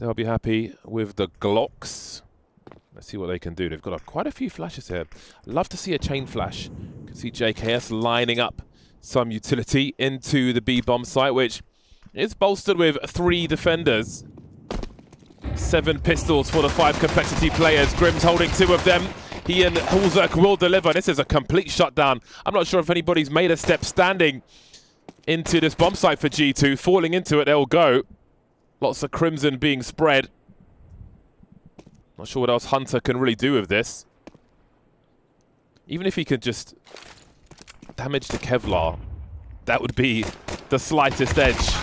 They'll be happy with the Glocks. Let's see what they can do. They've got quite a few flashes here. Love to see a chain flash. You can see JKS lining up some utility into the B-bomb site, which is bolstered with 3 defenders. 7 pistols for the 5 complexity players. Grim's holding 2 of them. He and Hulzerk will deliver. This is a complete shutdown. I'm not sure if anybody's made a step standing into this bomb site for G2. Falling into it, they'll go. Lots of crimson being spread. Not sure what else Hunter can really do with this. Even if he could just damage the Kevlar, that would be the slightest edge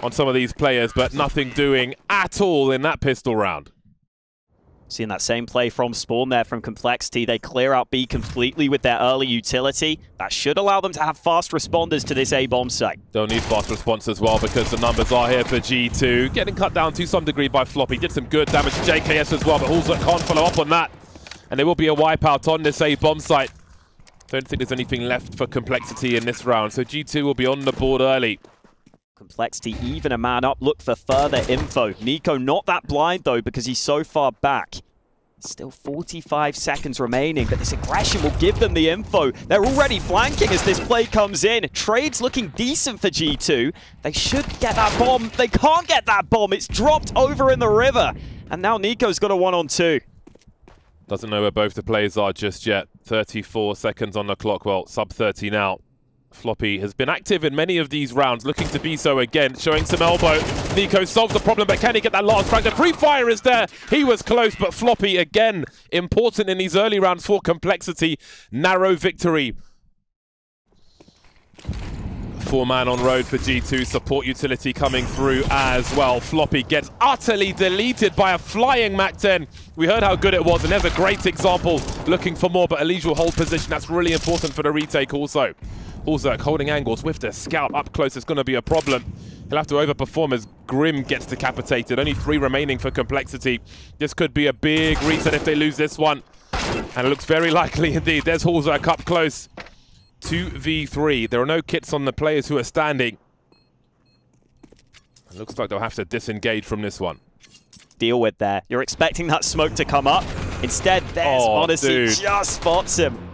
on some of these players, but nothing doing at all in that pistol round. Seeing that same play from Spawn there from Complexity. They clear out B completely with their early utility. That should allow them to have fast responders to this A-bomb site. Don't need fast response as well because the numbers are here for G2. Getting cut down to some degree by Floppy. Did some good damage to JKS as well, but Hulzerk can't follow up on that. And there will be a wipeout on this A-bomb site. Don't think there's anything left for Complexity in this round, so G2 will be on the board early. Complexity even a man up, look for further info. Nico not that blind though because he's so far back. Still 45 seconds remaining, but this aggression will give them the info. They're already flanking as this play comes in. Trade's looking decent for G2. They should get that bomb. They can't get that bomb. It's dropped over in the river. And now Nico's got a 1-on-2. Doesn't know where both the players are just yet. 34 seconds on the clock. Well, sub 30 now. Floppy has been active in many of these rounds, looking to be so again, showing some elbow. Nico solves the problem, but can he get that last frag? The pre-fire is there. He was close, but Floppy, again, important in these early rounds for Complexity. Narrow victory. 4-man on road for G2. Support utility coming through as well. Floppy gets utterly deleted by a flying MAC-10. We heard how good it was, and there's a great example. Looking for more, but Elige will hold position. That's really important for the retake also. Hulzerk holding angles with the scout up close. It's going to be a problem. He'll have to overperform as Grim gets decapitated. Only 3 remaining for Complexity. This could be a big reset if they lose this one. And it looks very likely indeed. There's Hulzerk up close. 2v3. There are no kits on the players who are standing. It looks like they'll have to disengage from this one. Deal with there. You're expecting that smoke to come up. Instead, there's Odyssey just spots him.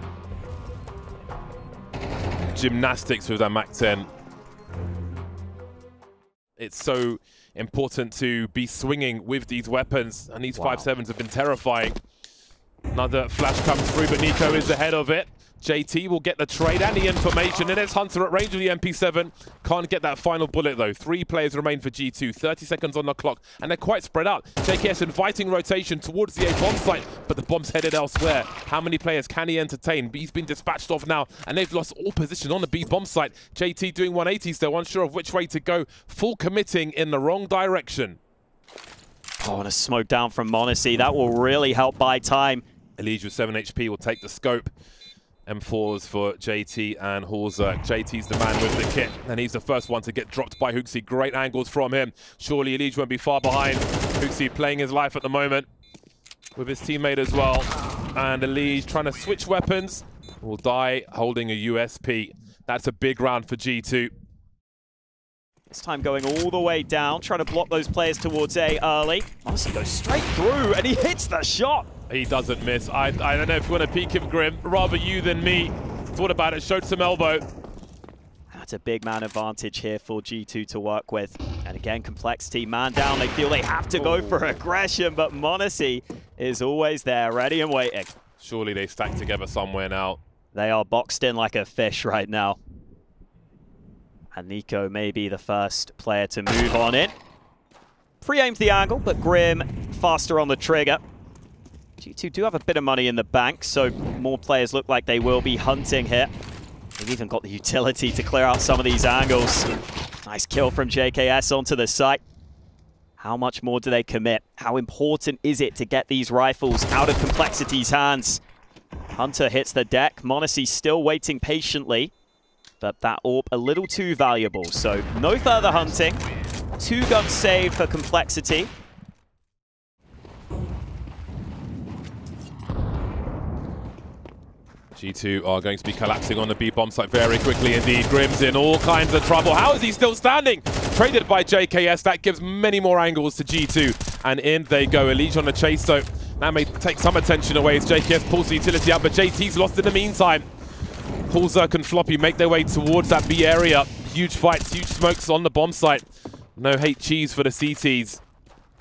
Gymnastics with that MAC-10. It's so important to be swinging with these weapons, and these 5.7s have been terrifying. Another flash comes through, but Nico is ahead of it. JT will get the trade and the information, and it's Hunter at range of the MP7. Can't get that final bullet though. 3 players remain for G2, 30 seconds on the clock, and they're quite spread out. JKS inviting rotation towards the A-bomb site, but the bomb's headed elsewhere. How many players can he entertain? He's been dispatched off now, and they've lost all position on the B-bomb site. JT doing 180s though, unsure of which way to go. Full committing in the wrong direction. Oh, and a smoke down from Monacy. That will really help buy time. Elige with 7 HP will take the scope. M4s for JT and Hulzerk. JT's the man with the kit, and he's the first one to get dropped by Hooksy. Great angles from him. Surely Elige won't be far behind. Hooksy playing his life at the moment with his teammate as well. And Elige trying to switch weapons. Will die holding a USP. That's a big round for G2. This time going all the way down, trying to block those players towards A early. Monacy goes straight through, and he hits the shot. He doesn't miss. I don't know if you want to peek him, Grim. Rather you than me. Thought about it, showed some elbow. That's a big man advantage here for G2 to work with. And again, Complexity, man down. They feel they have to go for aggression, but Monacy is always there, ready and waiting. Surely they stack together somewhere now. They are boxed in like a fish right now. And Nico may be the first player to move on in. Pre-aimed the angle, but Grim faster on the trigger. G2 do have a bit of money in the bank, so more players look like they will be hunting here. They've even got the utility to clear out some of these angles. Nice kill from JKS onto the site. How much more do they commit? How important is it to get these rifles out of Complexity's hands? Hunter hits the deck. Monacy still waiting patiently, but that AWP a little too valuable. So no further hunting. 2 guns saved for Complexity. G2 are going to be collapsing on the B-bomb site very quickly indeed. Grim's in all kinds of trouble. How is he still standing? traded by JKS. That gives many more angles to G2. And in they go. Elise on the chase, though. That may take some attention away as JKS pulls the utility out, but JT's lost in the meantime. Hulzerk and Floppy make their way towards that B area. Huge fights, huge smokes on the bomb site. No hate cheese for the CTs.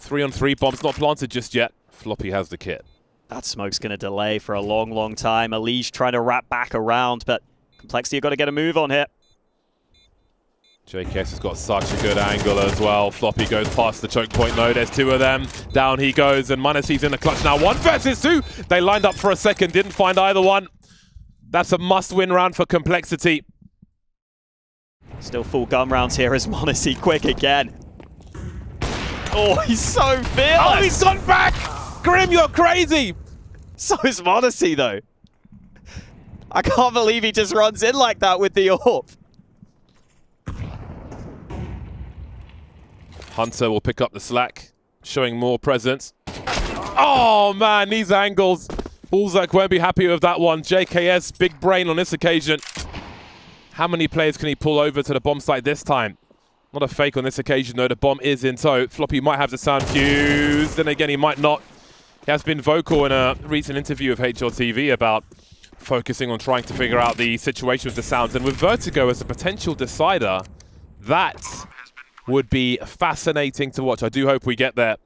3-on-3 bombs not planted just yet. Floppy has the kit. That smoke's going to delay for a long, long time. Elise trying to wrap back around, but Complexity have got to get a move on here. JKS has got such a good angle as well. Floppy goes past the choke point though. There's two of them. Down he goes, and m0NESY's in the clutch now. 1 versus 2. They lined up for a second, didn't find either one. That's a must-win round for Complexity. Still full gun rounds here as m0NESY quick again. Oh, he's so fearless! Oh, he's gone back! Grim, you're crazy! So is m0NESY though. I can't believe he just runs in like that with the AWP. Hunter will pick up the slack, showing more presence. Oh man, these angles. Hulzerk won't be happy with that one. JKS, big brain on this occasion. How many players can he pull over to the bomb site this time? Not a fake on this occasion though, the bomb is in tow. Floppy might have the sound fused, then again he might not. He has been vocal in a recent interview with HLTV about focusing on trying to figure out the situation with the sounds. And with Vertigo as a potential decider, that would be fascinating to watch. I do hope we get there.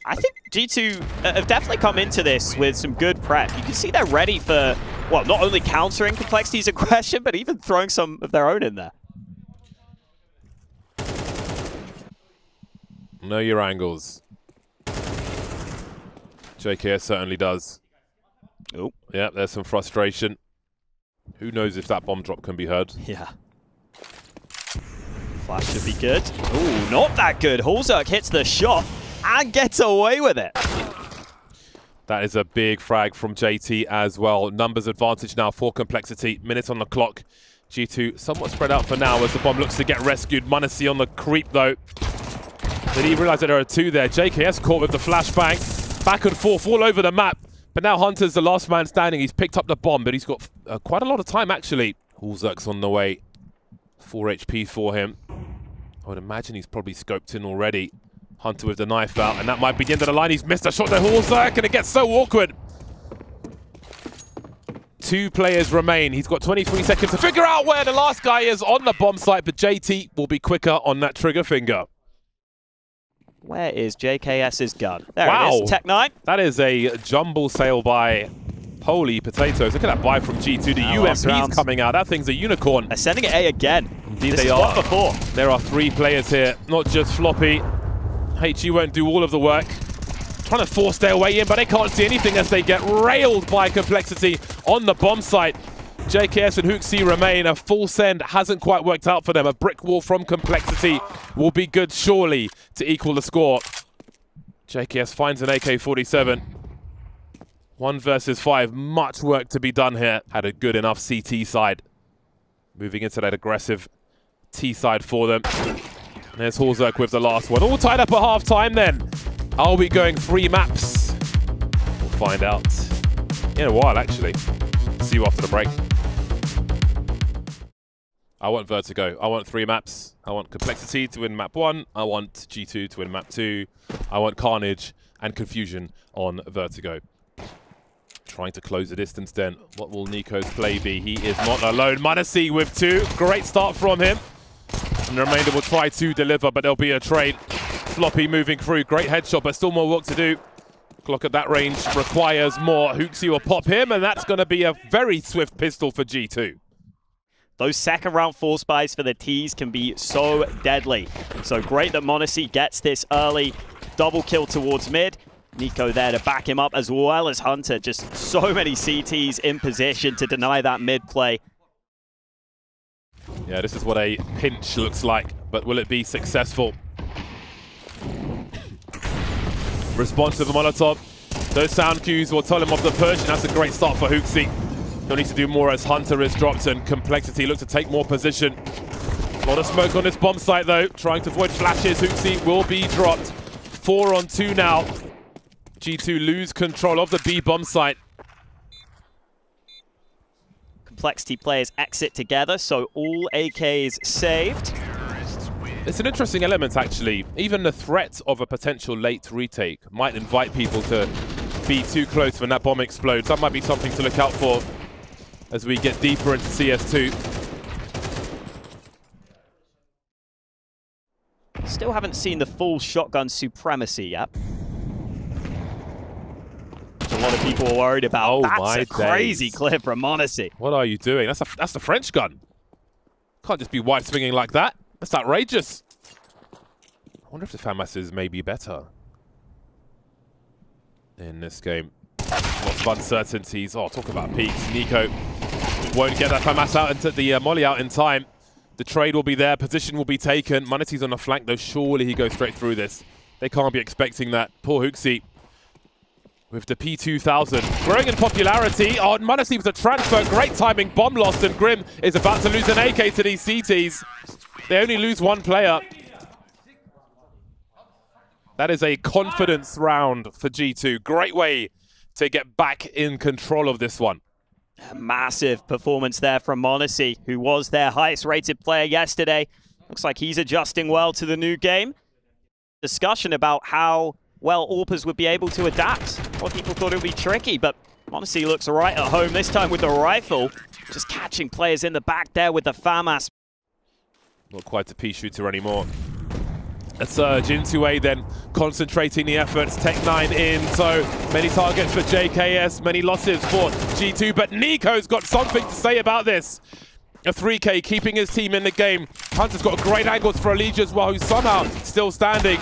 I think G2 have definitely come into this with some good prep. You can see they're ready for, well, not only countering Complexity's aggression, but even throwing some of their own in there. Know your angles. JKS certainly does. Oh, yeah, there's some frustration. Who knows if that bomb drop can be heard? Yeah. Flash should be good. Ooh, not that good. Hulzerk hits the shot and gets away with it. That is a big frag from JT as well. Numbers advantage now for Complexity. Minutes on the clock. G2 somewhat spread out for now as the bomb looks to get rescued. m0NESY on the creep though. Did he realize that there are two there? JKS caught with the flashbang. Back and forth all over the map. But now Hunter's the last man standing. He's picked up the bomb, but he's got quite a lot of time actually. Hulzerk's on the way. 4 HP for him. I would imagine he's probably scoped in already. Hunter with the knife out, and that might be the end of the line. He's missed a shot there, Hulzerk, and it gets so awkward. 2 players remain. He's got 23 seconds to figure out where the last guy is on the bomb site, but JT will be quicker on that trigger finger. Where is JKS's gun? There wow. It is, Tech9. That is a jumble sale by holy potatoes. Look at that buy from G2. The UMP's coming out. That thing's a unicorn. They're sending it A again. Indeed this they is are. What before. There are 3 players here, not just Floppy. HE won't do all of the work. Trying to force their way in, but they can't see anything as they get railed by Complexity on the bomb site. JKS and HooXi remain. A full send hasn't quite worked out for them. A brick wall from Complexity will be good, surely, to equal the score. JKS finds an AK-47. 1 versus 5. Much work to be done here. Had a good enough CT side. Moving into that aggressive T side for them. There's Hulzerk with the last one. All tied up at half-time then. Are we going 3 maps? We'll find out in a while, actually. See you after the break. I want Vertigo. I want 3 maps. I want Complexity to win map 1. I want G2 to win map 2. I want Carnage and Confusion on Vertigo. Trying to close the distance then. What will Nico's play be? He is not alone. m0NESY with 2. Great start from him. And the remainder will try to deliver, but there'll be a trade. Floppy moving through. Great headshot, but still more work to do. Clock at that range requires more. HooXi will pop him, and that's going to be a very swift pistol for G2. Those second round force buys for the T's can be so deadly. So great that m0NESY gets this early double kill towards mid. Nico there to back him up, as well as Hunter. Just so many CTs in position to deny that mid play. Yeah, this is what a pinch looks like, but will it be successful? Response to the Molotov. Those sound cues will tell him of the push, and that's a great start for HooXi. He'll need to do more as Hunter is dropped and Complexity look to take more position. A lot of smoke on this bomb site though, trying to avoid flashes. HooXi will be dropped. 4 on 2 now. G2 lose control of the B bomb site. Complexity players exit together, so all AKs saved. It's an interesting element, actually. Even the threat of a potential late retake might invite people to be too close when that bomb explodes. That might be something to look out for as we get deeper into CS2. Still haven't seen the full shotgun supremacy yet. A lot of people are worried about. Oh, that's my a crazy days. clip from Monacy. What are you doing? That's the French gun. Can't just be wide swinging like that. That's outrageous. I wonder if the FAMAS is maybe better in this game. Lots of uncertainties. Oh, talk about peaks. NiKo won't get that FAMAS out into the molly out in time. The trade will be there. Position will be taken. Monacy's on the flank, though. Surely he goes straight through this. They can't be expecting that. Poor Huxi with the P2000 growing in popularity. Oh, Monacy with a transfer. Great timing. Bomb lost, and Grim is about to lose an AK to these CTs. They only lose one player. That is a confidence round for G2. Great way to get back in control of this one. A massive performance there from Monacy, who was their highest rated player yesterday. Looks like he's adjusting well to the new game. Discussion about how well AWPers would be able to adapt. A lot of people thought it would be tricky, but Monacy looks right at home, this time with the rifle. Just catching players in the back there with the FAMAS. Not quite a pea shooter anymore. A surge into A, then concentrating the efforts. Tech9 in, so many targets for JKS, many losses for G2, but NiKo's got something to say about this. A 3K keeping his team in the game. Hunter's got great angles for Elijah as well, who's somehow still standing.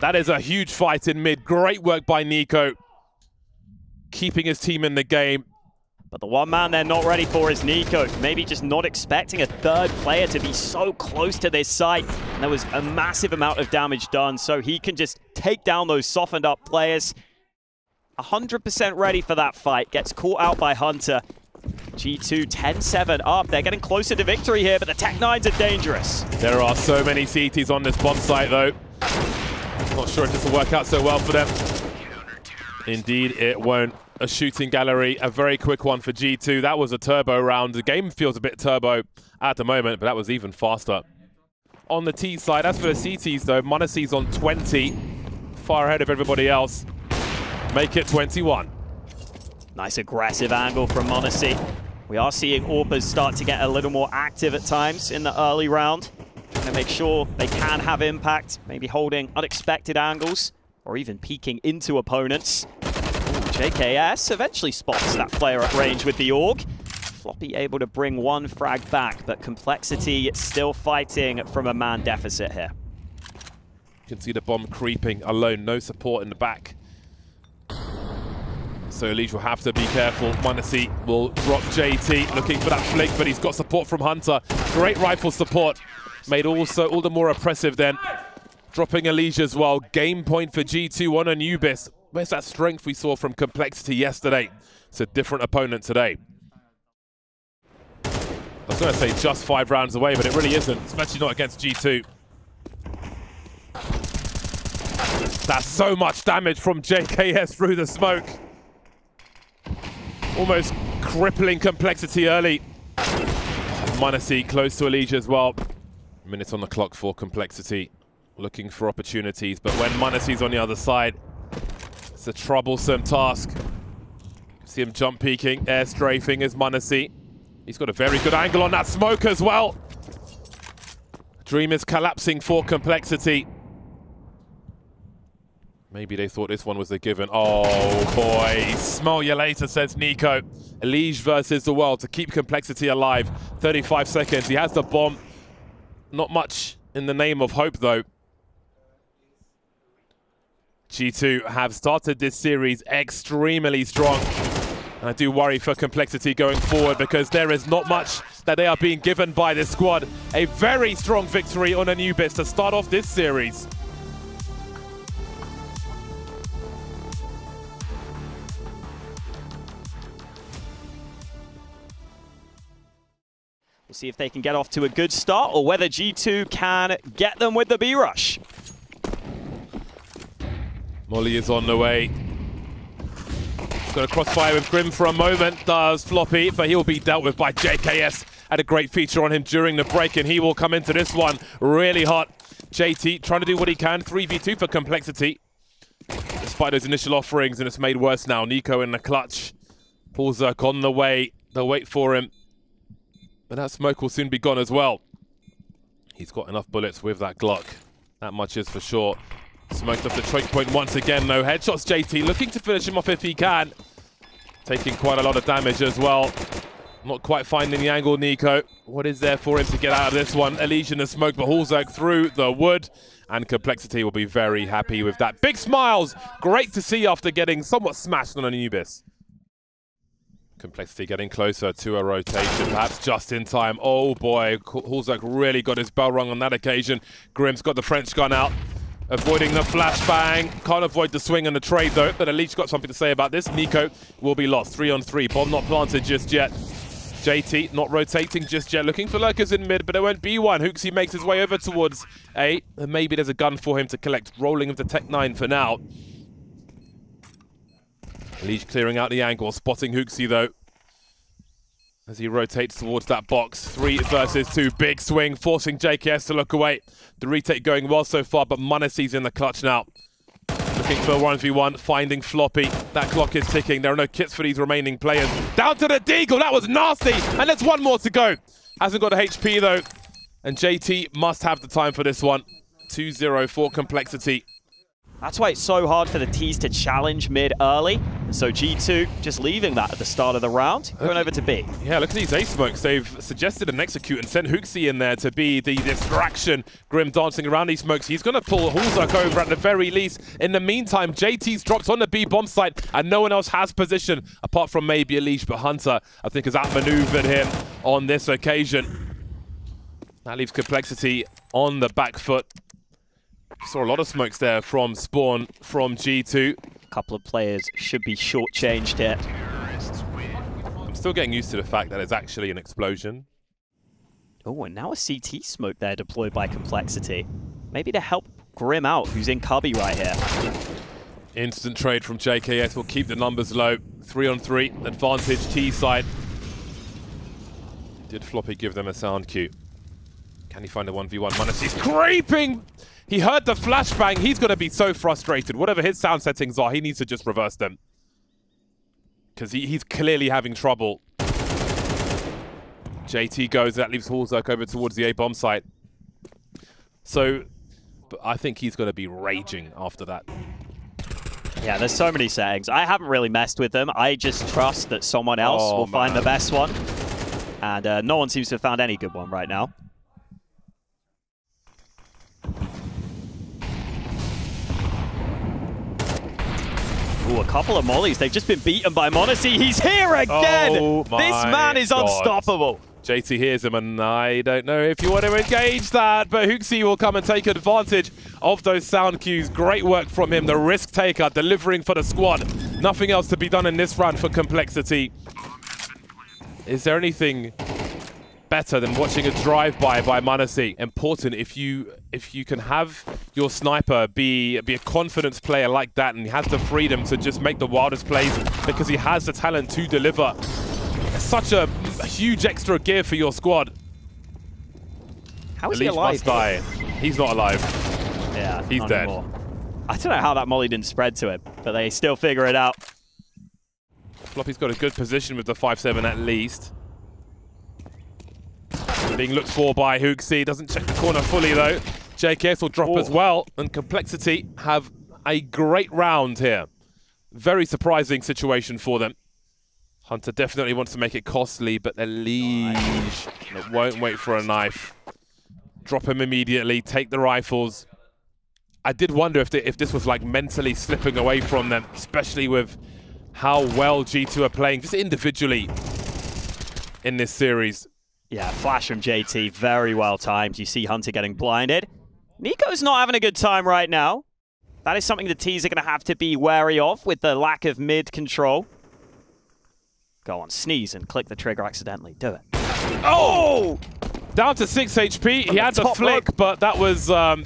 That is a huge fight in mid. Great work by NiKo, keeping his team in the game. But the one man they're not ready for is NiKo. Maybe just not expecting a third player to be so close to this site. And there was a massive amount of damage done, so he can just take down those softened up players. 100% ready for that fight. Gets caught out by Hunter. G2 10-7 up. They're getting closer to victory here, but the Tech9s are dangerous. There are so many CTs on this bomb site, though. Not sure if this will work out so well for them. Indeed, it won't. A shooting gallery, a very quick one for G2. That was a turbo round. The game feels a bit turbo at the moment, but that was even faster. On the T side, as for the CTs though, Monacy's on 20, far ahead of everybody else. Make it 21. Nice aggressive angle from Monacy. We are seeing AWPers start to get a little more active at times in the early round. Trying to make sure they can have impact, maybe holding unexpected angles, or even peeking into opponents. JKS eventually spots that player at range with the AUG. Floppy able to bring one frag back, but Complexity still fighting from a man deficit here. You can see the bomb creeping alone, no support in the back. So Elijah will have to be careful. Monacy will drop JT, looking for that flick, but he's got support from Hunter. Great rifle support, made also all the more oppressive then. Dropping Elijah as well. Game point for G2 on Anubis. Where's that strength we saw from Complexity yesterday? It's a different opponent today. I was going to say just 5 rounds away, but it really isn't, especially not against G2. That's so much damage from JKS through the smoke. Almost crippling Complexity early. Monacy close to Elijah as well. Minutes on the clock for Complexity. Looking for opportunities, but when Monacy's on the other side, it's a troublesome task. See him jump peeking, air strafing as Monacy. He's got a very good angle on that smoke as well. Dream is collapsing for Complexity. Maybe they thought this one was a given. Oh boy, smell you later, says NiKo. Elijah versus the world to keep Complexity alive. 35 seconds, he has the bomb. Not much in the name of hope though. G2 have started this series extremely strong. And I do worry for Complexity going forward because there is not much that they are being given by this squad. A very strong victory on Anubis to start off this series. We'll see if they can get off to a good start or whether G2 can get them with the B-rush. Molly is on the way. He's got a crossfire with Grim for a moment, does Floppy, but he'll be dealt with by JKS had a great feature on him during the break, and he will come into this one really hot. JT trying to do what he can, 3v2 for Complexity. Despite those initial offerings, and it's made worse now. Nico in the clutch. Paulzerk on the way. They'll wait for him. But that smoke will soon be gone as well. He's got enough bullets with that Glock. That much is for sure. Smoked off the choke point once again, though. Headshots JT, looking to finish him off if he can. Taking quite a lot of damage as well. Not quite finding the angle, Nico. What is there for him to get out of this one? Elysian the smoke, but Paulzerk through the wood. And Complexity will be very happy with that. Big smiles! Great to see after getting somewhat smashed on an Anubis. Complexity getting closer to a rotation, perhaps just in time. Oh boy, Paulzerk really got his bell rung on that occasion. Grim's got the French gun out, avoiding the flashbang. Can't avoid the swing and the trade though, but Elite's got something to say about this. Nico will be lost, 3-on-3. Bomb not planted just yet. JT not rotating just yet, looking for lurkers in mid, but there won't be one. Hooksy makes his way over towards A, and maybe there's a gun for him to collect. Rolling with the Tech 9 for now. Leach clearing out the angle, spotting Hooksy though. As he rotates towards that box. 3 versus 2, big swing, forcing JKS to look away. The retake going well so far, but Munasy's in the clutch now. Looking for 1v1, finding Floppy. That clock is ticking. There are no kits for these remaining players. Down to the Deagle, that was nasty! And there's one more to go. Hasn't got a HP though. And JT must have the time for this one. 2-0 for Complexity. That's why it's so hard for the T's to challenge mid early. So G2 just leaving that at the start of the round, going over to B. Yeah, look at these ace smokes. They've suggested an execute and sent Hooksy in there to be the distraction. Grim dancing around these smokes. He's going to pull Paulzerk over at the very least. In the meantime, JT's dropped on the B bomb site and no one else has position apart from maybe Elish, but Hunter, I think, has outmaneuvered him on this occasion. That leaves Complexity on the back foot. Saw a lot of smokes there from Spawn, from G2. A couple of players should be shortchanged here. I'm still getting used to the fact that it's actually an explosion. Oh, and now a CT smoke there deployed by Complexity. Maybe to help Grim out, who's in cubby right here. Instant trade from JKS will keep the numbers low. 3-on-3, advantage T side. Did Floppy give them a sound cue? Can he find a 1v1? Munasy's creeping! He heard the flashbang. He's going to be so frustrated. Whatever his sound settings are, he needs to just reverse them. Because he's clearly having trouble. JT goes. That leaves Paulzerk over towards the A bomb site. So, but I think he's going to be raging after that. Yeah, there's so many settings. I haven't really messed with them. I just trust that someone else will find the best one. And no one seems to have found any good one right now. Ooh, a couple of mollies. They've just been beaten by Monasy. He's here again! Oh this man is unstoppable. JT hears him, and I don't know if you want to engage that, but Hooksy will come and take advantage of those sound cues. Great work from him, the risk taker, delivering for the squad. Nothing else to be done in this round for Complexity. Is there anything better than watching a drive-by by Munacy? Important if you can have your sniper be a confidence player like that, and he has the freedom to just make the wildest plays because he has the talent to deliver. It's such a huge extra gear for your squad. How is he alive? Must die. He's not alive. Yeah, he's dead. Anymore. I don't know how that molly didn't spread to him, but they still figure it out. Floppy's got a good position with the 5-7 at least. Being looked for by Hooksy. Doesn't check the corner fully though. JKS will drop as well, and Complexity have a great round here. Very surprising situation for them. Hunter definitely wants to make it costly, but Elish won't wait for a knife. Drop him immediately, take the rifles. I did wonder if this was like mentally slipping away from them, especially with how well G2 are playing just individually in this series. Yeah, flash from JT, very well timed. You see Hunter getting blinded. Nico's not having a good time right now. That is something the T's are going to have to be wary of with the lack of mid control. Go on, sneeze and click the trigger accidentally. Do it. Oh! Down to 6 HP. He had the flick, but that was a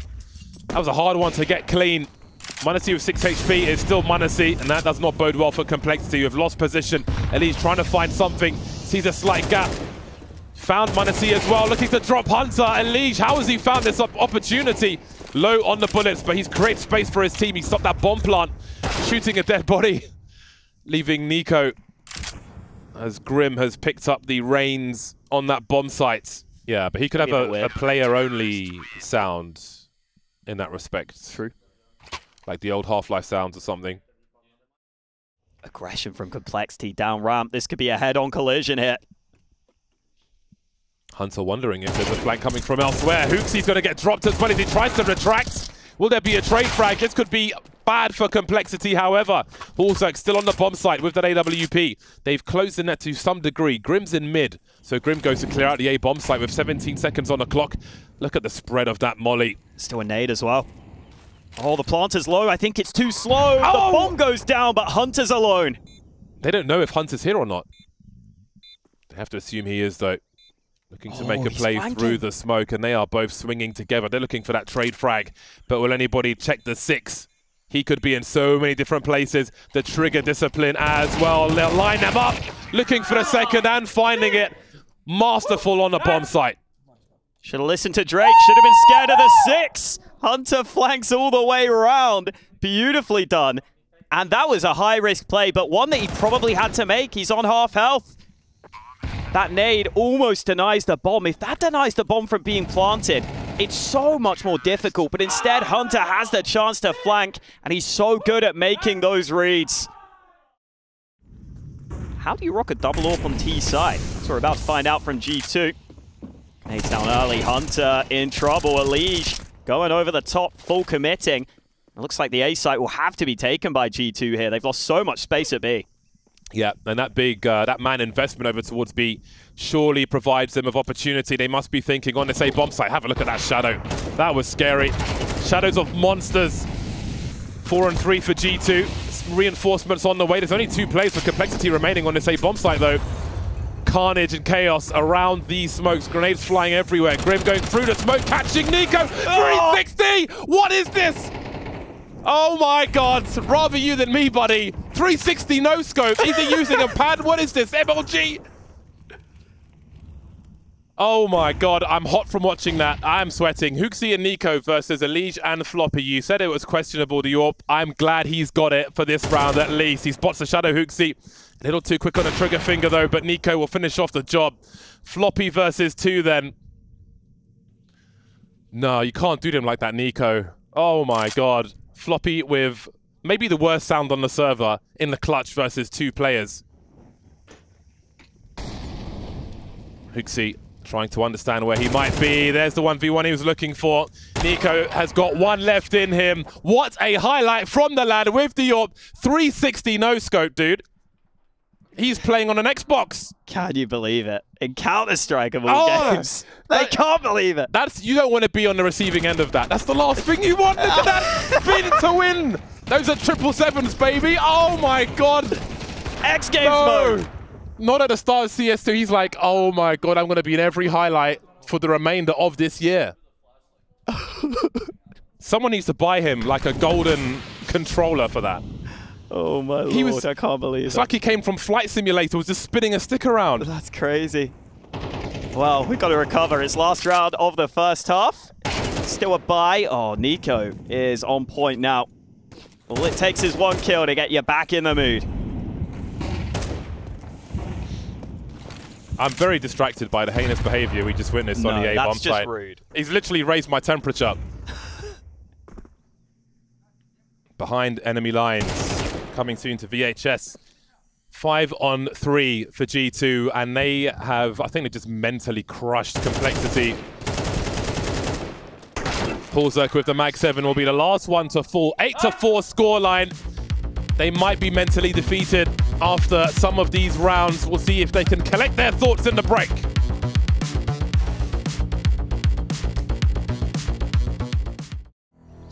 hard one to get clean. Munacy with 6 HP is still Munacy, and that does not bode well for Complexity. You've lost position. Elise trying to find something. Sees a slight gap. found m0NESY as well, looking to drop Hunter. Elige, how has he found this opportunity? Low on the bullets, but he's created space for his team. He stopped that bomb plant, shooting a dead body, leaving NiKo as Grim has picked up the reins on that bomb site. Yeah, but he could have a player-only sound in that respect. True. Like the old Half-Life sounds or something. Aggression from Complexity down ramp. This could be a head-on collision here. Hunter wondering if there's a flank coming from elsewhere. HooXi's going to get dropped as well as he tries to retract. Will there be a trade frag? This could be bad for Complexity, however. Hallzerk still on the bomb site with that AWP. They've closed the net to some degree. Grim's in mid, so Grim goes to clear out the A bomb site with 17 seconds on the clock. Look at the spread of that molly. Still a nade as well. Oh, the plant is low. I think it's too slow. Oh! The bomb goes down, but Hunter's alone. They don't know if Hunter's here or not. They have to assume he is, though. Looking to make a play through the smoke, and they are both swinging together. They're looking for that trade frag, but will anybody check the 6? He could be in so many different places. The trigger discipline as well. They'll line them up, looking for the second and finding it. Masterful on the bomb site. Should have listened to Drake. Should have been scared of the 6. Hunter flanks all the way around. Beautifully done. And that was a high-risk play, but one that he probably had to make. He's on half health. That nade almost denies the bomb. If that denies the bomb from being planted, it's so much more difficult. But instead, Hunter has the chance to flank, and he's so good at making those reads. How do you rock a double AWP on T side? That's what we're about to find out from G2. Nades down early. Hunter in trouble. Elige going over the top, full committing. It looks like the A site will have to be taken by G2 here. They've lost so much space at B. Yeah, and that big, that man investment over towards B surely provides them of opportunity. They must be thinking on this A bomb site. Have a look at that Shadow. That was scary. Shadows of monsters. 4 and 3 for G2. Reinforcements on the way. There's only 2 players for Complexity remaining on this A bomb site, though. Carnage and chaos around these smokes. Grenades flying everywhere. Grim going through the smoke, catching NiKo. 360! What is this? Oh my god, rather you than me, buddy. 360 no scope. Is he using a pad? What is this? MLG? Oh my god, I'm hot from watching that. I'm sweating. HooXi and NiKo versus Elige and Floppy. You said it was questionable, the AWP. I'm glad he's got it for this round at least. He spots the Shadow HooXi. A little too quick on the trigger finger though, but NiKo will finish off the job. Floppy versus 2 then. No, you can't do them like that, NiKo. Oh my god. Floppy with maybe the worst sound on the server in the clutch versus 2 players. HooXi trying to understand where he might be. There's the 1v1 he was looking for. NiKo has got 1 left in him. What a highlight from the lad with the AWP. 360 no-scope, dude. He's playing on an Xbox. Can you believe it? In Counter-Strike of all games. They can't believe it. You don't want to be on the receiving end of that. That's the last thing you want. Look at that. Spin to win. Those are 777s, baby. Oh my god. X Games mode. Not at the start of CS2. He's like, oh my god, I'm going to be in every highlight for the remainder of this year. Someone needs to buy him like a golden controller for that. Oh my lord, I can't believe it. It's like he came from Flight Simulator, was just spinning a stick around. That's crazy. Well, we've got to recover. It's last round of the first half. Still a bye. Oh, NiKo is on point now. All it takes is 1 kill to get you back in the mood. I'm very distracted by the heinous behavior we just witnessed on the A bomb site. That's just rude. He's literally raised my temperature. Behind enemy lines. Coming soon to VHS. 5 on 3 for G2, and they have, I think they just mentally crushed Complexity. Hallzerk with the Mag 7 will be the last one to fall. 8-4 scoreline. They might be mentally defeated after some of these rounds. We'll see if they can collect their thoughts in the break.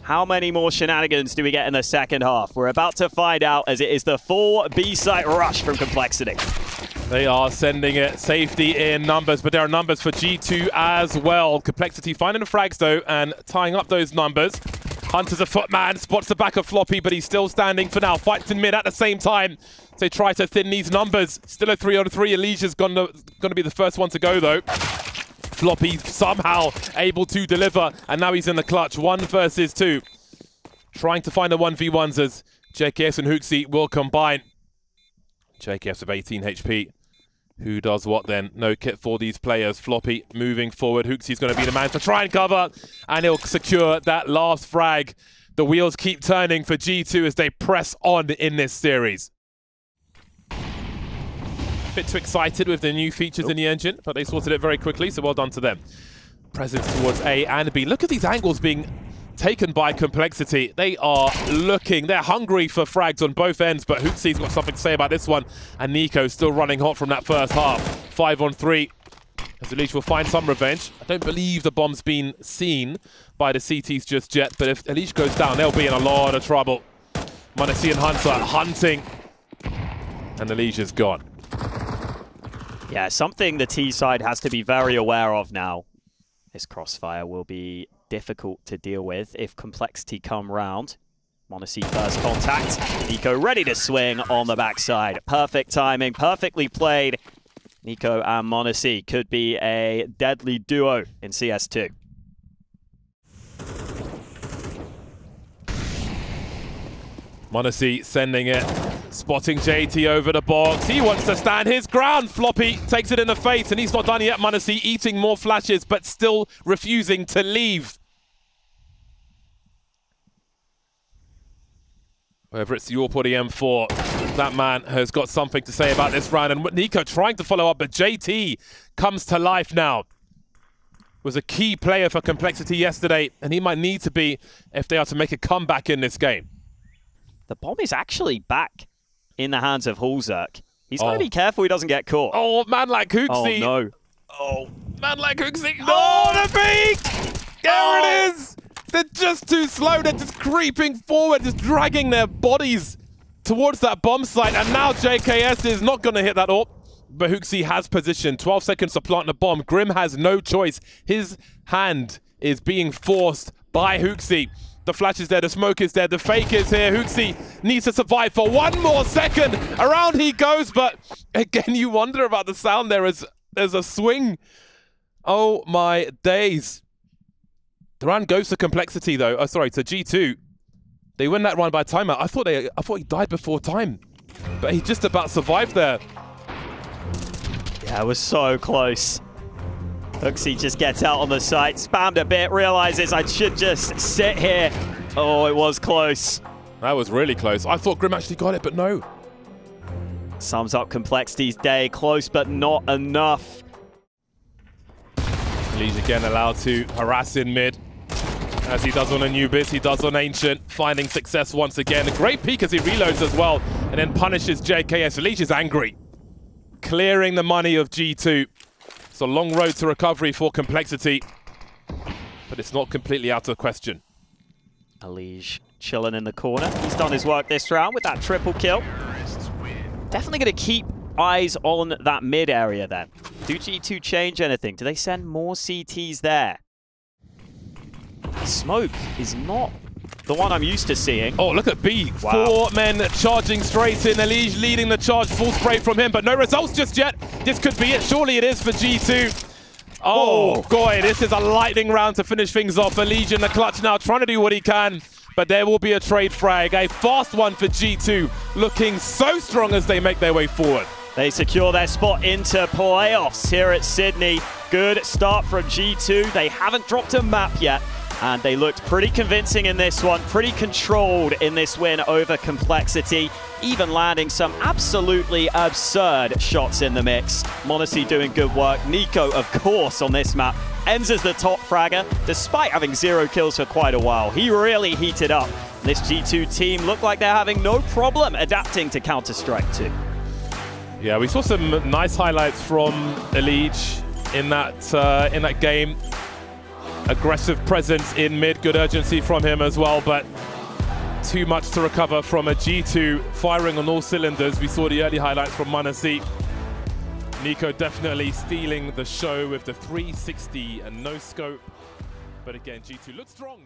How many more shenanigans do we get in the second half? We're about to find out, as it is the full B-site rush from Complexity. They are sending it. Safety in numbers, but there are numbers for G2 as well. Complexity finding the frags, though, and tying up those numbers. Hunter's a footman, spots the back of Floppy, but he's still standing for now. Fights in mid at the same time. They try to thin these numbers. Still a 3-on-3. Alicia's gonna be the first one to go, though. Floppy somehow able to deliver, and now he's in the clutch. 1 versus 2. Trying to find the 1v1s as JKS and Hooksy will combine. JKS with 18 HP. Who does what then? No kit for these players. Floppy moving forward. Hooksy's going to be the man to try and cover, and he'll secure that last frag. The wheels keep turning for G2 as they press on in this series. Bit too excited with the new features in the engine, but they sorted it very quickly, so well done to them. Presence towards A and B. Look at these angles being taken by Complexity. They are looking, they're hungry for frags on both ends, but Hootsy's got something to say about this one, and Nico still running hot from that first half. 5-on-3, as Alicia will find some revenge. I don't believe the bomb's been seen by the CTs just yet, but if Alicia goes down, they'll be in a lot of trouble. m0NESY and Hunter hunting, and Alicia's gone. Yeah, something the T side has to be very aware of now. This crossfire will be difficult to deal with if Complexity come round. m0NESY first contact. Nico ready to swing on the backside. Perfect timing, perfectly played. Nico and m0NESY could be a deadly duo in CS2. m0NESY sending it. Spotting JT over the box. He wants to stand his ground. Floppy takes it in the face, and he's not done yet. m0NESY eating more flashes, but still refusing to leave. Whether it's the AWP or the M4, that man has got something to say about this round. And Nico trying to follow up, but JT comes to life now. Was a key player for Complexity yesterday, and he might need to be if they are to make a comeback in this game. The bomb is actually back in the hands of Hulzerk. He's got to be careful he doesn't get caught. Oh, man like Hooksy. Oh, no. Oh, man like Hooksy. No! Oh, the peak! There it is! They're just too slow. They're just creeping forward, just dragging their bodies towards that bomb site. And now JKS is not going to hit that up. But Hooksy has position. 12 seconds to plant the bomb. Grim has no choice. His hand is being forced by Hooksy. The flash is there, the smoke is there, the fake is here. Hooksy needs to survive for 1 more second. Around he goes, but again, you wonder about the sound there as there's a swing. Oh my days. The round goes to Complexity though. Oh, sorry, to G2. They win that round by timeout. I thought he died before time, but he just about survived there. Yeah, it was so close. Hooksy just gets out on the site, spammed a bit, realizes I should just sit here. Oh, it was close. That was really close. I thought Grim actually got it, but no. Sums up Complexity's day. Close, but not enough. Lee's again allowed to harass in mid. As he does on Anubis, he does on Ancient. Finding success once again. A great peek as he reloads as well, and then punishes JKS. Lee's is angry. Clearing the money of G2. It's a long road to recovery for Complexity, but it's not completely out of the question. Alige chilling in the corner. He's done his work this round with that triple kill. Definitely going to keep eyes on that mid area then. Do G2 change anything? Do they send more CTs there? Smoke is not the one I'm used to seeing. Oh, look at B. Wow. 4 men charging straight in. Alige leading the charge. Full spray from him, but no results just yet. This could be it. Surely it is for G2. Oh, boy, this is a lightning round to finish things off. Alige in the clutch now, trying to do what he can, but there will be a trade frag. A fast one for G2, looking so strong as they make their way forward. They secure their spot into playoffs here at Sydney. Good start from G2. They haven't dropped a map yet, and they looked pretty convincing in this one, pretty controlled in this win over Complexity, even landing some absolutely absurd shots in the mix. m0NESY doing good work. Nico, of course, on this map, ends as the top fragger, despite having 0 kills for quite a while. He really heated up. This G2 team look like they're having no problem adapting to Counter-Strike 2. Yeah, we saw some nice highlights from Alige in that game. Aggressive presence in mid, good urgency from him as well, but too much to recover from a G2 firing on all cylinders. We saw the early highlights from m0NESY. Nico definitely stealing the show with the 360 and no scope. But again, G2 looks strong.